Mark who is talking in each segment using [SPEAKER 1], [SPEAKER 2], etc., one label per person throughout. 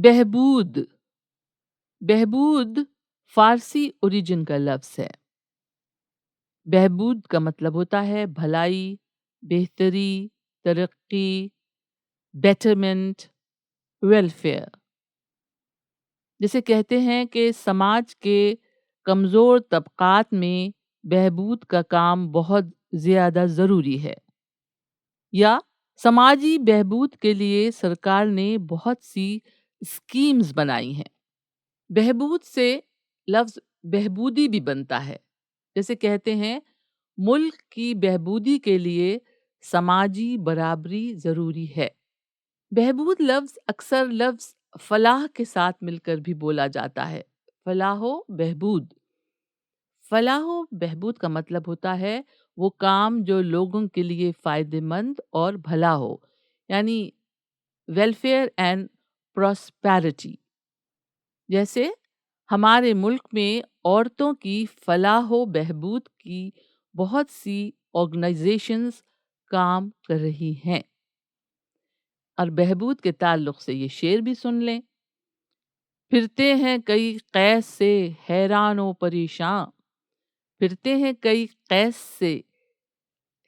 [SPEAKER 1] بہبود بہبود فارسی اوریجن کا لفظ ہے۔ بہبود کا مطلب ہوتا ہے بھلائی، بہتری، ترقی، بیٹرمنٹ، ویلفیئر۔ جیسے کہتے ہیں کہ سماج کے کمزور طبقات میں بہبود کا کام بہت زیادہ ضروری ہے، یا سماجی بہبود کے لیے سرکار نے بہت سی اسکیمز بنائی ہیں۔ بہبود سے لفظ بہبودی بھی بنتا ہے۔ جیسے کہتے ہیں ملک کی بہبودی کے لیے سماجی برابری ضروری ہے۔ بہبود لفظ اکثر لفظ فلاح کے ساتھ مل کر بھی بولا جاتا ہے۔ فلاح و بہبود۔ فلاح و بہبود کا مطلب ہوتا ہے وہ کام جو لوگوں کے لیے فائدہ مند اور بھلا ہو، یعنی ویلفیئر اینڈ پراسپیرٹی۔ جیسے ہمارے ملک میں عورتوں کی فلاح و بہبود کی بہت سی آرگنائزیشنز کام کر رہی ہیں۔ اور بہبود کے تعلق سے یہ شعر بھی سن لیں۔ پھرتے ہیں کئی قیس سے حیران و پریشاں، پھرتے ہیں کئی قیس سے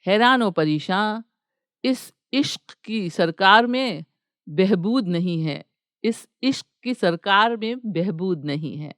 [SPEAKER 1] حیران و پریشاں، اس عشق کی سرکار میں بہبود نہیں ہے، اس عشق کی سرکار میں بہبود نہیں ہے۔